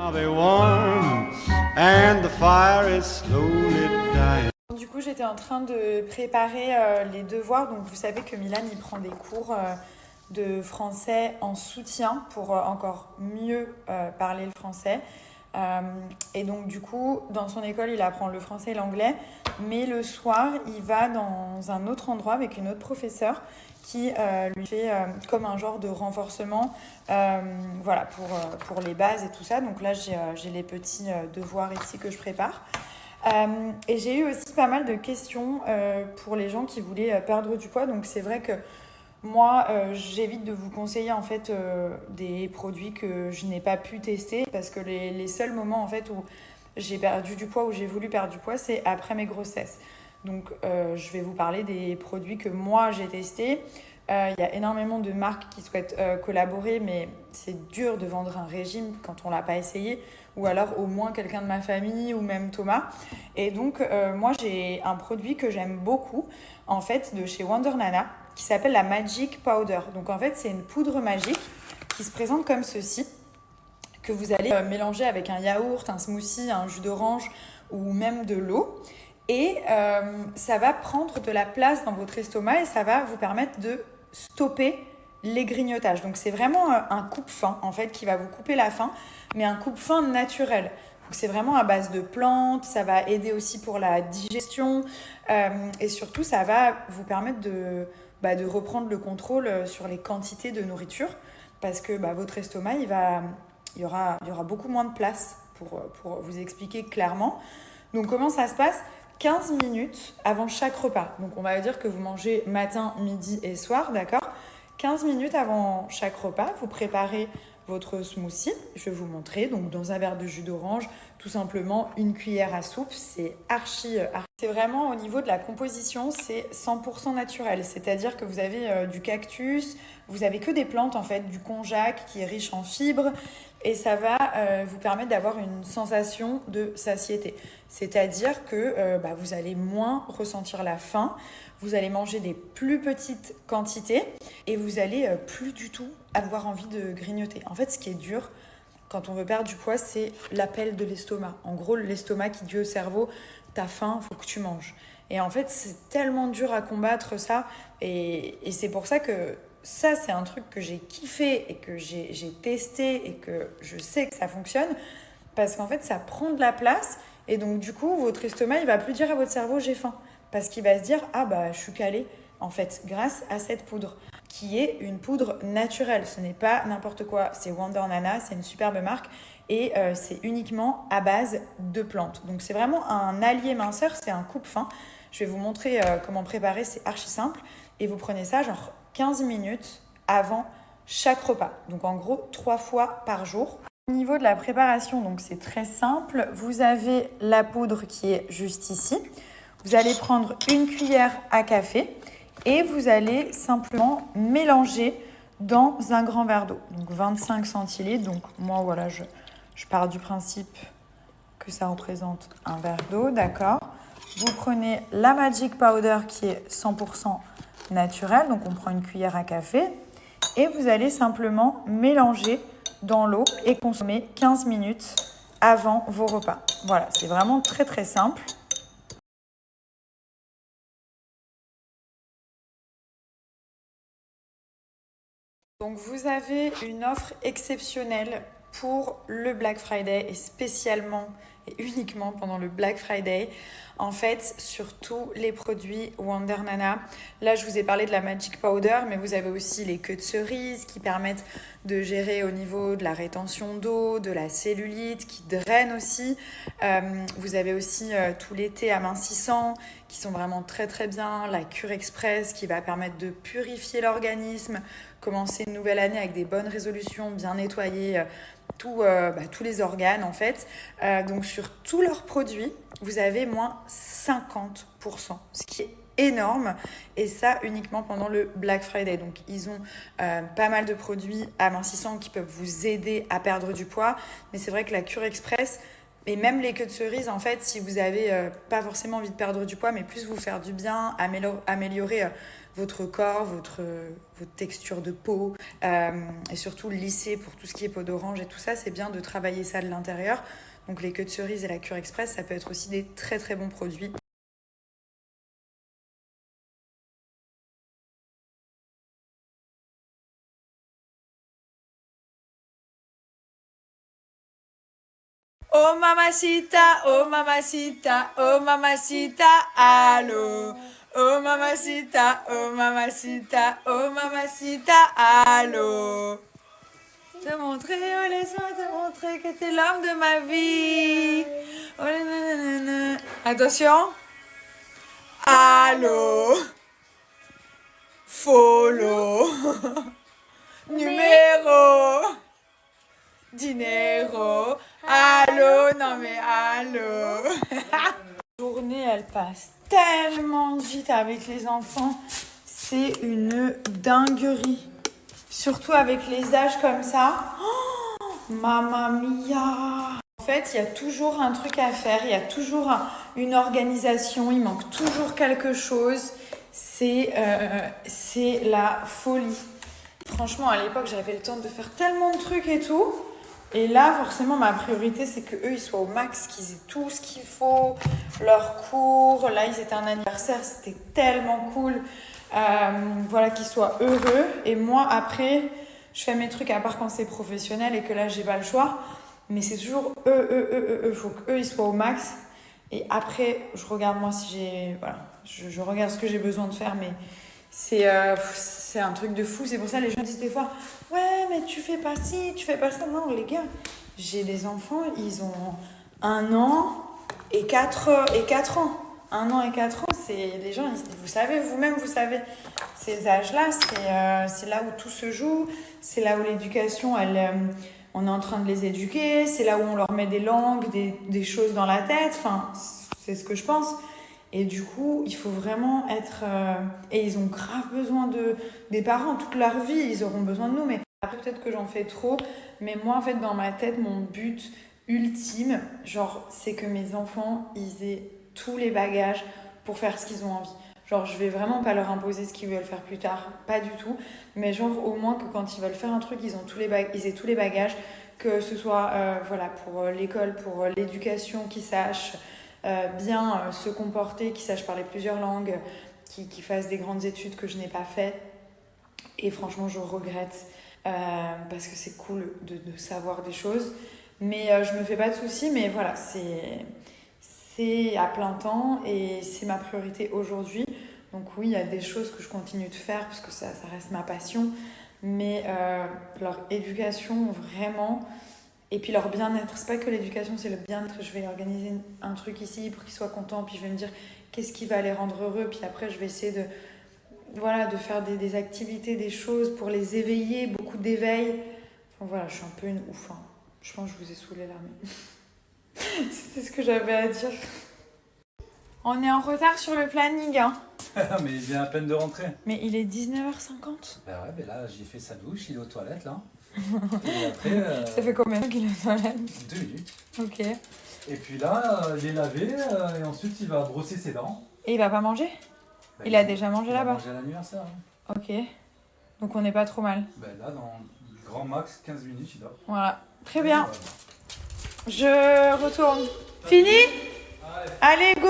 Are they warm and the fire is slowly dying. Du coup, j'étais en train de préparer les devoirs. Donc, vous savez que Milan, il prend des cours de français en soutien pour encore mieux parler le français. Et donc, du coup, dans son école, il apprend le français et l'anglais. Mais le soir, il va dans un autre endroit avec une autre professeure qui lui fait comme un genre de renforcement voilà, pour les bases et tout ça. Donc là, j'ai les petits devoirs ici que je prépare. Et j'ai eu aussi pas mal de questions pour les gens qui voulaient perdre du poids. Donc c'est vrai que moi, j'évite de vous conseiller en fait des produits que je n'ai pas pu tester parce que les seuls moments en fait où j'ai perdu du poids, où j'ai voulu perdre du poids, c'est après mes grossesses. Donc je vais vous parler des produits que moi j'ai testés. Il y a énormément de marques qui souhaitent collaborer, mais c'est dur de vendre un régime quand on ne l'a pas essayé, ou alors au moins quelqu'un de ma famille, ou même Thomas. Et donc, moi, j'ai un produit que j'aime beaucoup, en fait, de chez Wonder Nana, qui s'appelle la Magic Powder. Donc, en fait, c'est une poudre magique qui se présente comme ceci, que vous allez mélanger avec un yaourt, un smoothie, un jus d'orange, ou même de l'eau. Et ça va prendre de la place dans votre estomac et ça va vous permettre de stopper les grignotages. Donc c'est vraiment un coupe-faim en fait qui va vous couper la faim, mais un coupe-faim naturel. Donc c'est vraiment à base de plantes, ça va aider aussi pour la digestion et surtout ça va vous permettre de reprendre le contrôle sur les quantités de nourriture parce que votre estomac il y aura beaucoup moins de place pour vous expliquer clairement. Donc comment ça se passe ? 15 minutes avant chaque repas. Donc on va dire que vous mangez matin, midi et soir, d'accord ? 15 minutes avant chaque repas, vous préparez votre smoothie. Je vais vous montrer. Donc dans un verre de jus d'orange, tout simplement une cuillère à soupe. C'est c'est vraiment au niveau de la composition, c'est 100% naturel. C'est-à-dire que vous avez du cactus, vous avez que des plantes en fait, du konjac qui est riche en fibres et ça va vous permettre d'avoir une sensation de satiété. C'est-à-dire que vous allez moins ressentir la faim, vous allez manger des plus petites quantités et vous allez plus du tout avoir envie de grignoter. En fait, ce qui est dur quand on veut perdre du poids, c'est l'appel de l'estomac. En gros, l'estomac qui dit au cerveau « t'as faim, faut que tu manges ». Et en fait, c'est tellement dur à combattre ça. Et c'est pour ça que ça, c'est un truc que j'ai kiffé et que j'ai testé et que je sais que ça fonctionne. Parce qu'en fait, ça prend de la place. Et donc, du coup, votre estomac, il va plus dire à votre cerveau « j'ai faim ». Parce qu'il va se dire « ah bah, je suis calé ». En fait, grâce à cette poudre, qui est une poudre naturelle. Ce n'est pas n'importe quoi. C'est Wonder Nana, c'est une superbe marque. Et c'est uniquement à base de plantes. Donc, c'est vraiment un allié minceur, c'est un coupe-faim. Je vais vous montrer comment préparer, c'est archi simple. Et vous prenez ça genre 15 minutes avant chaque repas. Donc en gros, 3 fois par jour. Au niveau de la préparation, donc c'est très simple. Vous avez la poudre qui est juste ici. Vous allez prendre une cuillère à café et vous allez simplement mélanger dans un grand verre d'eau. Donc 25 centilitres. Donc moi, voilà, je pars du principe que ça représente un verre d'eau, d'accord ? Vous prenez la Magic Powder qui est 100% naturelle, donc on prend une cuillère à café et vous allez simplement mélanger dans l'eau et consommer 15 minutes avant vos repas. Voilà, c'est vraiment très très simple. Donc vous avez une offre exceptionnelle pour le Black Friday et spécialement et uniquement pendant le Black Friday. En fait, sur tous les produits Wonder Nana. Là, je vous ai parlé de la Magic Powder, mais vous avez aussi les queues de cerise qui permettent de gérer au niveau de la rétention d'eau, de la cellulite, qui drainent aussi. Vous avez aussi tous les thés amincissants qui sont vraiment très très bien. La cure express qui va permettre de purifier l'organisme, commencer une nouvelle année avec des bonnes résolutions, bien nettoyer tous les organes en fait. Donc sur tous leurs produits, vous avez moins 50%, ce qui est énorme et ça uniquement pendant le Black Friday. Donc ils ont pas mal de produits amincissants qui peuvent vous aider à perdre du poids, mais c'est vrai que la cure express, Et même les queues de cerise, en fait, si vous avez pas forcément envie de perdre du poids, mais plus vous faire du bien, améliorer votre corps, votre texture de peau, et surtout lisser pour tout ce qui est peau d'orange et tout ça, c'est bien de travailler ça de l'intérieur. Donc les queues de cerise et la cure express, ça peut être aussi des très très bons produits. Oh mamacita, oh mamacita, oh mamacita, allô. Oh mamacita, oh mamacita, oh mamacita, allô. Te montrer, oh laisse-moi te montrer que t'es l'homme de ma vie. Oh nanana. Attention. Allô. Follow. Numéro. Dinero. Allô, non mais allô. La journée, elle passe tellement vite avec les enfants. C'est une dinguerie. Surtout avec les âges comme ça. Oh, mamma mia. En fait, il y a toujours un truc à faire. Il y a toujours une organisation. Il manque toujours quelque chose. C'est la folie. Franchement, à l'époque, j'avais le temps de faire tellement de trucs et tout. Et là, forcément, ma priorité, c'est qu'eux, ils soient au max, qu'ils aient tout ce qu'il faut, leurs cours. Là, ils étaient un anniversaire, c'était tellement cool. Voilà, qu'ils soient heureux. Et moi, après, je fais mes trucs, à part quand c'est professionnel et que là, j'ai pas le choix. Mais c'est toujours eux. Il faut qu'eux, ils soient au max. Et après, je regarde moi si j'ai... Voilà, je regarde ce que j'ai besoin de faire, mais... C'est un truc de fou. C'est pour ça que les gens disent des fois ouais mais tu fais pas ci, tu fais pas ça. Non les gars, j'ai des enfants, ils ont 1 an et 4 ans. 1 an et 4 ans, c'est les gens, vous savez, vous-même vous savez, ces âges-là, c'est là où tout se joue. C'est là où l'éducation, on est en train de les éduquer. C'est là où on leur met des langues, des choses dans la tête. Enfin, c'est ce que je pense. Et du coup, il faut vraiment être... et ils ont grave besoin des parents. Toute leur vie, ils auront besoin de nous. Mais après, peut-être que j'en fais trop. Mais moi, en fait, dans ma tête, mon but ultime, genre, c'est que mes enfants, ils aient tous les bagages pour faire ce qu'ils ont envie. Genre, je vais vraiment pas leur imposer ce qu'ils veulent faire plus tard. Pas du tout. Mais genre, au moins que quand ils veulent faire un truc, ils aient tous les bagages. Que ce soit, voilà, pour l'école, pour l'éducation, qu'ils sachent... bien se comporter, qui sache parler plusieurs langues, qui fasse des grandes études que je n'ai pas fait. Et franchement, je regrette parce que c'est cool de savoir des choses. Mais je me fais pas de soucis, mais voilà, c'est à plein temps et c'est ma priorité aujourd'hui. Donc oui, il y a des choses que je continue de faire parce que ça reste ma passion. Mais leur éducation, vraiment... Et puis leur bien-être, c'est pas que l'éducation, c'est le bien-être. Je vais organiser un truc ici pour qu'ils soient contents, puis je vais me dire qu'est-ce qui va les rendre heureux, puis après je vais essayer de faire des activités, des choses pour les éveiller, beaucoup d'éveil. Enfin voilà, je suis un peu une ouf. Hein. Je pense que je vous ai saoulé là, mais c'était ce que j'avais à dire. On est en retard sur le planning, hein. Mais il vient à peine de rentrer. Mais il est 19h50. Bah ouais, mais là j'ai fait sa douche, il est aux toilettes là. Et après. Ça fait combien de temps qu'il est dans la 2 minutes. Ok. Et puis là, il est lavé et ensuite il va brosser ses dents. Et il va pas manger? Bah, Il a déjà mangé il là-bas? Il a mangé à l'anniversaire. Hein. Ok. Donc on n'est pas trop mal. Bah là, dans grand max 15 minutes, il dort. Voilà. Très bien. Je retourne. Fini? Allez, go!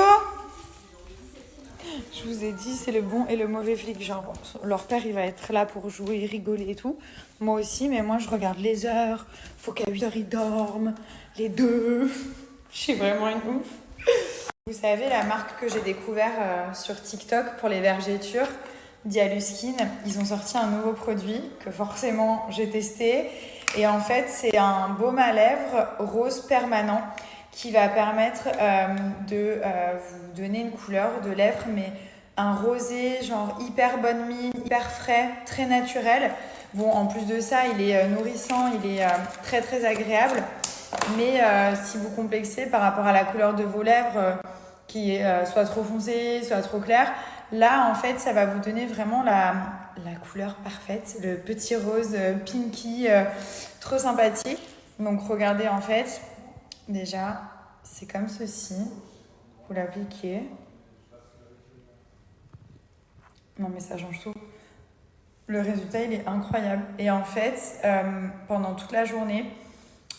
Je vous ai dit, c'est le bon et le mauvais flic. Genre, leur père, il va être là pour jouer, rigoler et tout. Moi aussi, mais moi, je regarde les heures. Faut qu'à 8h, ils dorment. Les deux. Je suis vraiment une ouf. Vous savez, la marque que j'ai découvert sur TikTok pour les vergetures, Dialuskin, ils ont sorti un nouveau produit que forcément j'ai testé. Et en fait, c'est un baume à lèvres rose permanent qui va permettre de vous donner une couleur de lèvres, mais un rosé, genre hyper bonne mine, hyper frais, très naturel. Bon, en plus de ça, il est nourrissant, il est très très agréable. Mais si vous complexez par rapport à la couleur de vos lèvres, qui est soit trop foncée, soit trop claire, là, en fait, ça va vous donner vraiment la couleur parfaite, le petit rose pinky, trop sympathique. Donc, regardez, en fait, déjà, c'est comme ceci. Vous l'appliquez. Non mais ça change tout. Le résultat, il est incroyable. Et en fait, pendant toute la journée,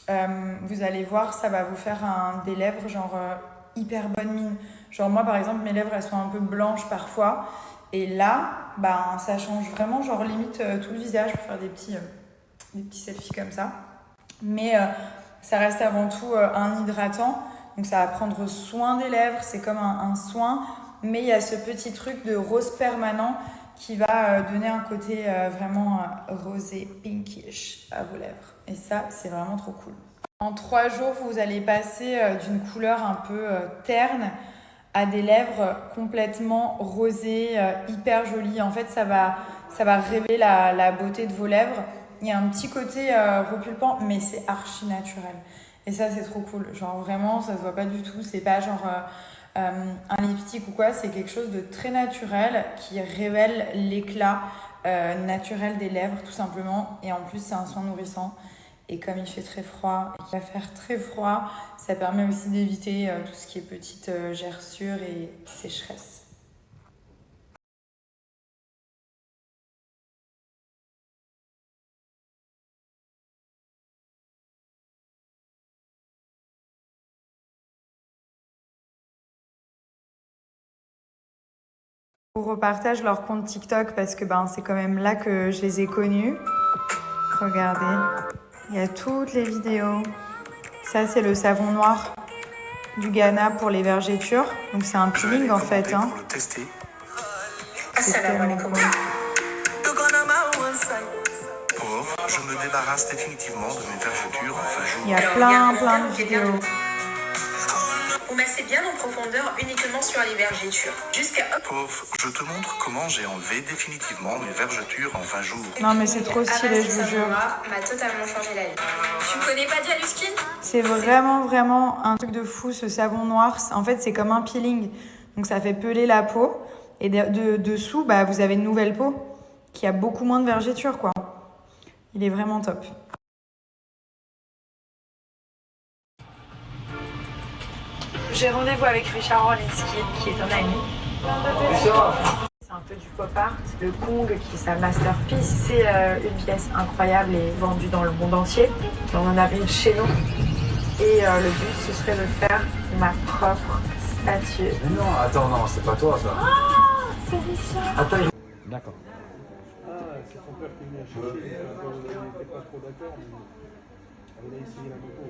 vous allez voir, ça va vous faire des lèvres genre hyper bonne mine. Genre moi, par exemple, mes lèvres, elles sont un peu blanches parfois. Et là, ben, ça change vraiment, genre limite tout le visage pour faire des petits selfies comme ça. Mais ça reste avant tout un hydratant. Donc ça va prendre soin des lèvres, c'est comme un soin. Mais il y a ce petit truc de rose permanent qui va donner un côté vraiment rosé, pinkish à vos lèvres. Et ça, c'est vraiment trop cool. En 3 jours, vous allez passer d'une couleur un peu terne à des lèvres complètement rosées, hyper jolies. En fait, ça va révéler la beauté de vos lèvres. Il y a un petit côté repulpant, mais c'est archi naturel. Et ça, c'est trop cool. Genre vraiment, ça se voit pas du tout. C'est pas genre un lipstick ou quoi. C'est quelque chose de très naturel qui révèle l'éclat naturel des lèvres, tout simplement. Et en plus, c'est un soin nourrissant. Et comme il fait très froid et qu'il va faire très froid, ça permet aussi d'éviter tout ce qui est petites gerçures et sécheresse. Je vous repartage leur compte TikTok parce que c'est quand même là que je les ai connus. Regardez, il y a toutes les vidéos. Ça, c'est le savon noir du Ghana pour les vergetures. Donc, c'est un peeling en fait. Hein. Pour le tester. C'est tellement cool. Or, je me débarrasse définitivement de mes vergetures en fin jour. Il y a plein de vidéos. Vous massez bien en profondeur uniquement sur les vergetures. Jusqu'à Pauvre, je te montre comment j'ai enlevé définitivement mes vergetures en 20 jours. Non mais c'est trop stylé, je vous jure. m'a totalement changé la vie. Tu connais pas Dialuskin? C'est vraiment un truc de fou ce savon noir. En fait c'est comme un peeling. Donc ça fait peler la peau. Et dessous, vous avez une nouvelle peau qui a beaucoup moins de vergetures quoi. Il est vraiment top. J'ai rendez-vous avec Richard Orlinski, qui est un ami. C'est un peu du pop art. Le Kong, qui est sa masterpiece, c'est une pièce incroyable et vendue dans le monde entier. On en a une chez nous. Et le but, ce serait de faire ma propre statue. Mais non, attends, non, c'est pas toi ça. Ah, c'est Richard. Attends, D'accord. Ah, c'est son père qui est venu la chercher. Il n'était pas trop d'accord, mais elle a essayé la moto.